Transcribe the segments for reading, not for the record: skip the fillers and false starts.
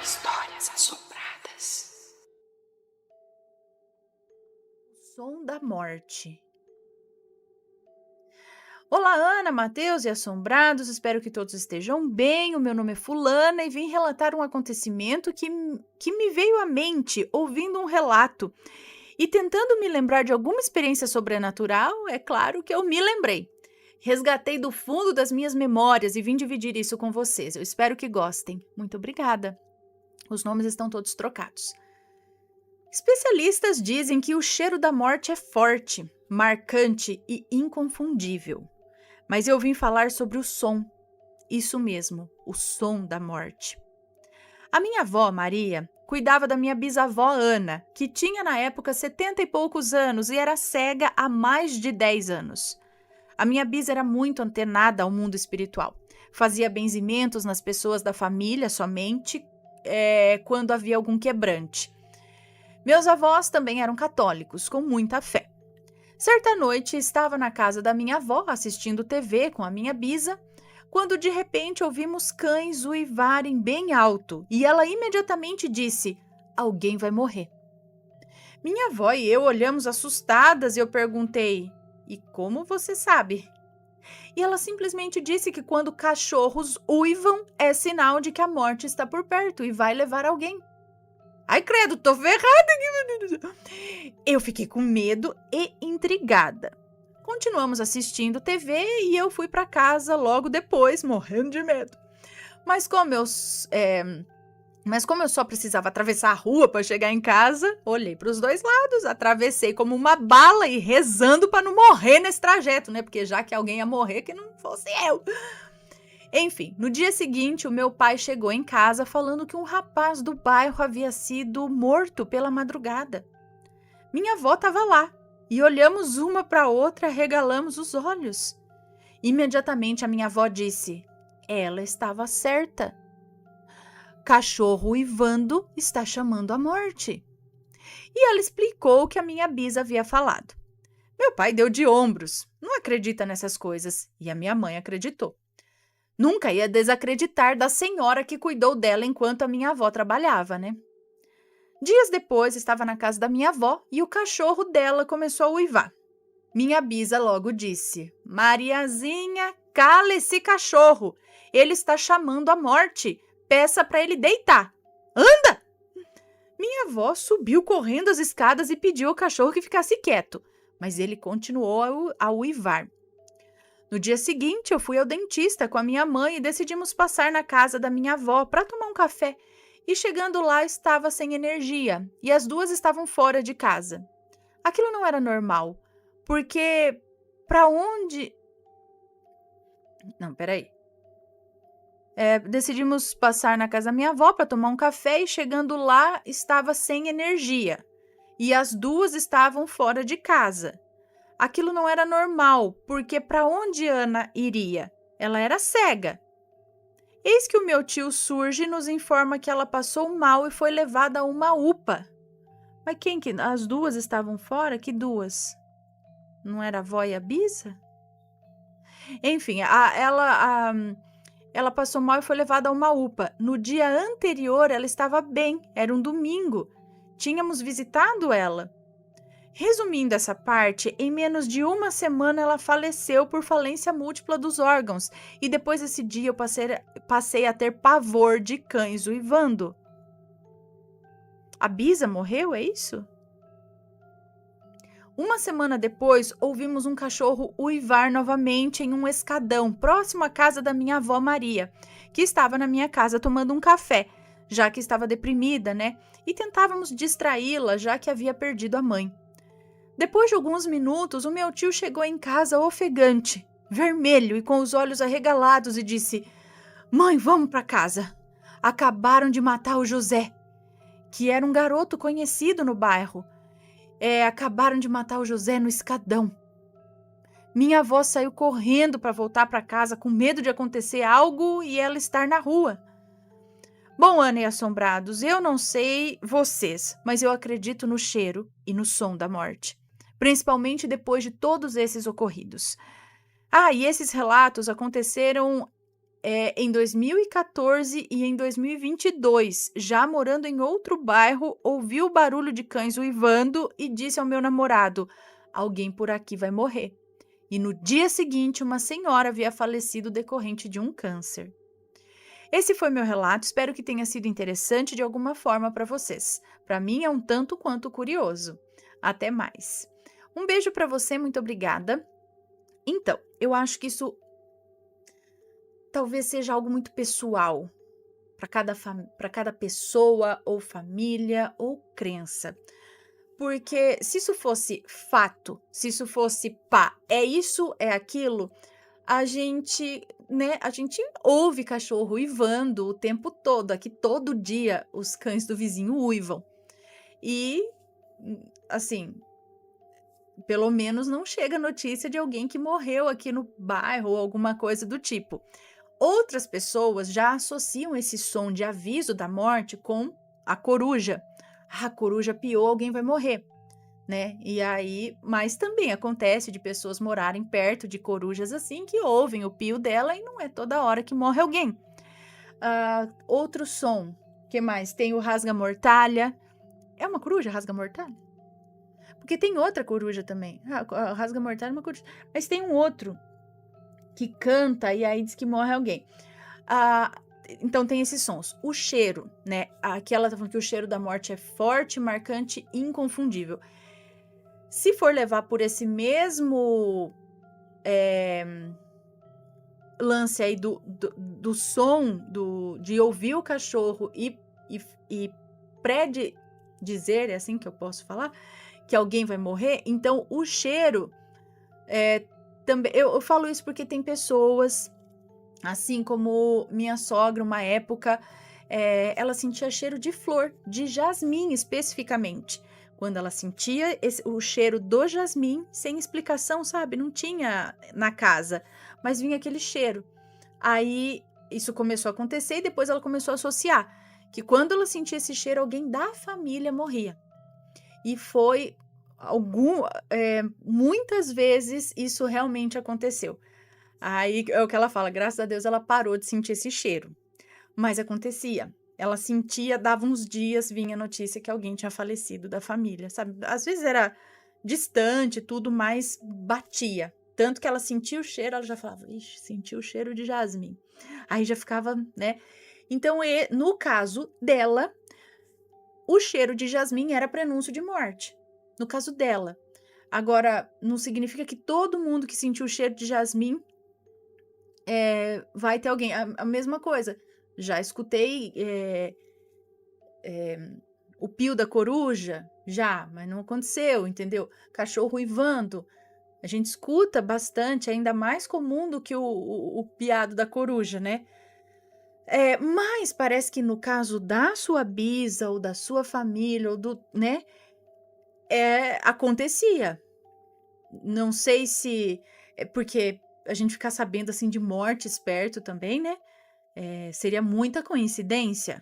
Histórias assombradas. O som da morte. Olá, Ana, Matheus e assombrados, espero que todos estejam bem. O meu nome é Fulana e vim relatar um acontecimento que me veio à mente ouvindo um relato. E tentando me lembrar de alguma experiência sobrenatural, é claro que eu me lembrei. Resgatei do fundo das minhas memórias e vim dividir isso com vocês. Eu espero que gostem. Muito obrigada. Os nomes estão todos trocados. Especialistas dizem que o cheiro da morte é forte, marcante e inconfundível. Mas eu vim falar sobre o som. Isso mesmo, o som da morte. A minha avó, Maria, cuidava da minha bisavó Ana, que tinha na época 70 e poucos anos e era cega há mais de 10 anos. A minha bisa era muito antenada ao mundo espiritual. Fazia benzimentos nas pessoas da família somente quando havia algum quebrante. Meus avós também eram católicos, com muita fé. Certa noite, estava na casa da minha avó, assistindo TV com a minha bisa, quando de repente ouvimos cães uivarem bem alto e ela imediatamente disse: "Alguém vai morrer." Minha avó e eu olhamos assustadas e eu perguntei: "E como você sabe?" E ela simplesmente disse que quando cachorros uivam é sinal de que a morte está por perto e vai levar alguém. Ai, credo, tô ferrada. Eu fiquei com medo e intrigada. Continuamos assistindo TV e eu fui para casa logo depois, morrendo de medo. Mas como eu só precisava atravessar a rua para chegar em casa, olhei para os dois lados, atravessei como uma bala e rezando para não morrer nesse trajeto, né? Porque já que alguém ia morrer, que não fosse eu. Enfim, no dia seguinte, o meu pai chegou em casa falando que um rapaz do bairro havia sido morto pela madrugada. Minha avó estava lá e olhamos uma para outra, regalamos os olhos. Imediatamente a minha avó disse: "Ela estava certa. Cachorro uivando está chamando a morte." E ela explicou o que a minha bisa havia falado. Meu pai deu de ombros, não acredita nessas coisas, e a minha mãe acreditou. Nunca ia desacreditar da senhora que cuidou dela enquanto a minha avó trabalhava, né? Dias depois, estava na casa da minha avó e o cachorro dela começou a uivar. Minha bisa logo disse: "Mariazinha, cala esse cachorro. Ele está chamando a morte. Peça para ele deitar. Anda!" Minha avó subiu correndo as escadas e pediu ao cachorro que ficasse quieto, mas ele continuou a uivar. No dia seguinte, eu fui ao dentista com a minha mãe e decidimos passar na casa da minha avó para tomar um café. E chegando lá, estava sem energia e as duas estavam fora de casa. Aquilo não era normal, porque para onde... Não, peraí. Decidimos passar na casa da minha avó para tomar um café e chegando lá, estava sem energia. E as duas estavam fora de casa. Aquilo não era normal, porque para onde Ana iria? Ela era cega. Eis que o meu tio surge e nos informa que ela passou mal e foi levada a uma UPA. Mas quem que... As duas estavam fora? Que duas? Não era a avó e a bisa? Enfim, ela passou mal e foi levada a uma UPA. No dia anterior, ela estava bem. Era um domingo. Tínhamos visitado ela. Resumindo essa parte, em menos de uma semana ela faleceu por falência múltipla dos órgãos e depois desse dia eu passei a ter pavor de cães uivando. A bisa morreu, é isso? Uma semana depois, ouvimos um cachorro uivar novamente em um escadão próximo à casa da minha avó Maria, que estava na minha casa tomando um café, já que estava deprimida, né? E tentávamos distraí-la, já que havia perdido a mãe. Depois de alguns minutos, o meu tio chegou em casa ofegante, vermelho e com os olhos arregalados e disse: "Mãe, vamos para casa. Acabaram de matar o José, que era um garoto conhecido no bairro. Acabaram de matar o José no escadão." Minha avó saiu correndo para voltar para casa com medo de acontecer algo e ela estar na rua. Bom, Ana e assombrados, eu não sei vocês, mas eu acredito no cheiro e no som da morte. Principalmente depois de todos esses ocorridos. E esses relatos aconteceram em 2014 e em 2022, já morando em outro bairro, ouvi o barulho de cães uivando e disse ao meu namorado: alguém por aqui vai morrer. E no dia seguinte, uma senhora havia falecido decorrente de um câncer. Esse foi meu relato, espero que tenha sido interessante de alguma forma para vocês. Para mim é um tanto quanto curioso. Até mais. Um beijo para você, muito obrigada. Então, eu acho que isso talvez seja algo muito pessoal para cada pessoa ou família ou crença. Porque se isso fosse fato, se isso fosse pá, é isso, é aquilo, a gente, né, a gente ouve cachorro uivando o tempo todo. Aqui todo dia os cães do vizinho uivam. E, assim, pelo menos não chega notícia de alguém que morreu aqui no bairro ou alguma coisa do tipo. Outras pessoas já associam esse som de aviso da morte com a coruja. Ah, a coruja piou, alguém vai morrer, né? E aí, mas também acontece de pessoas morarem perto de corujas assim que ouvem o pio dela e não é toda hora que morre alguém. Outro som, que mais? Tem o rasga-mortalha. É uma coruja rasga-mortalha? Porque tem outra coruja também. A rasga-mortalha é uma coruja. Mas tem um outro que canta e aí diz que morre alguém. Então tem esses sons. O cheiro, né? Aqui ela tá falando que o cheiro da morte é forte, marcante e inconfundível. Se for levar por esse mesmo lance aí do som, de ouvir o cachorro e predizer, é assim que eu posso falar, que alguém vai morrer, então o cheiro também. Eu falo isso porque tem pessoas, assim como minha sogra, uma época, ela sentia cheiro de flor, de jasmim especificamente. Quando ela sentia o cheiro do jasmim, sem explicação, sabe? Não tinha na casa, mas vinha aquele cheiro. Aí isso começou a acontecer e depois ela começou a associar que quando ela sentia esse cheiro, alguém da família morria. E foi muitas vezes isso realmente aconteceu. Aí é o que ela fala, graças a Deus ela parou de sentir esse cheiro. Mas acontecia. Ela sentia, dava uns dias, vinha a notícia que alguém tinha falecido da família, sabe? Às vezes era distante, tudo, mas batia. Tanto que ela sentia o cheiro, ela já falava, ixi, senti o cheiro de jasmim. Aí já ficava, né? Então, no caso dela, o cheiro de jasmim era prenúncio de morte. No caso dela. Agora, não significa que todo mundo que sentiu o cheiro de jasmim vai ter alguém. A mesma coisa. Já escutei o pio da coruja, já, mas não aconteceu, entendeu? Cachorro uivando. A gente escuta bastante, é ainda mais comum do que o piado da coruja, né? Mas parece que no caso da sua bisa, ou da sua família, ou né? Acontecia. Não sei se. Porque a gente ficar sabendo assim de mortes perto também, né? Seria muita coincidência.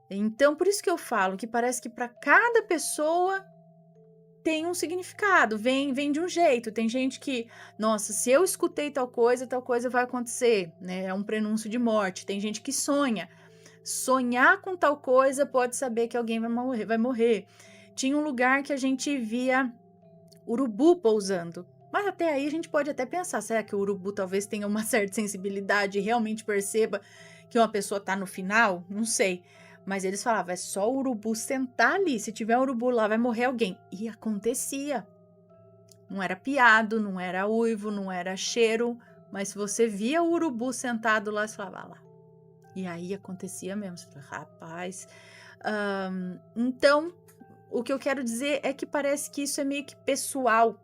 Então, por isso que eu falo que parece que para cada pessoa tem um significado, vem de um jeito. Tem gente que, nossa, se eu escutei tal coisa vai acontecer, né? É um prenúncio de morte. Tem gente que sonha. Sonhar com tal coisa pode saber que alguém vai morrer. Tinha um lugar que a gente via urubu pousando. Mas até aí a gente pode até pensar, será que o urubu talvez tenha uma certa sensibilidade e realmente perceba que uma pessoa está no final? Não sei. Mas eles falavam, é só o urubu sentar ali, se tiver um urubu lá vai morrer alguém. E acontecia. Não era piado, não era uivo, não era cheiro, mas se você via o urubu sentado lá, você falava, lá. E aí acontecia mesmo. Você falava, rapaz. Então, o que eu quero dizer é que parece que isso é meio que pessoal.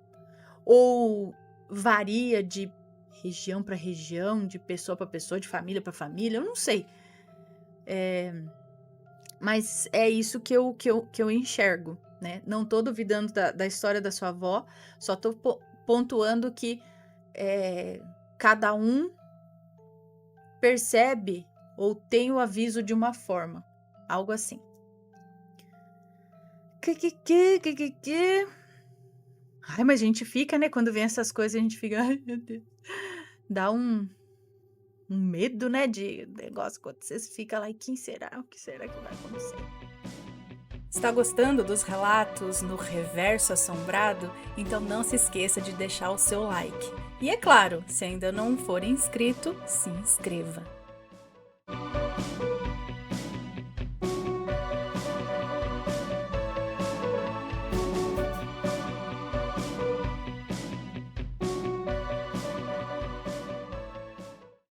Ou varia de região para região, de pessoa para pessoa, de família para família, eu não sei. Mas é isso que eu enxergo, né? Não tô duvidando da história da sua avó, só tô pontuando que cada um percebe ou tem o aviso de uma forma, algo assim. Ai, mas a gente fica, né? Quando vem essas coisas, a gente fica, ai, meu Deus. Dá um um medo, né, de negócio acontecer, você fica lá: "E quem será? O que será que vai acontecer?". Está gostando dos relatos no Reverso Assombrado? Então não se esqueça de deixar o seu like. E é claro, se ainda não for inscrito, se inscreva.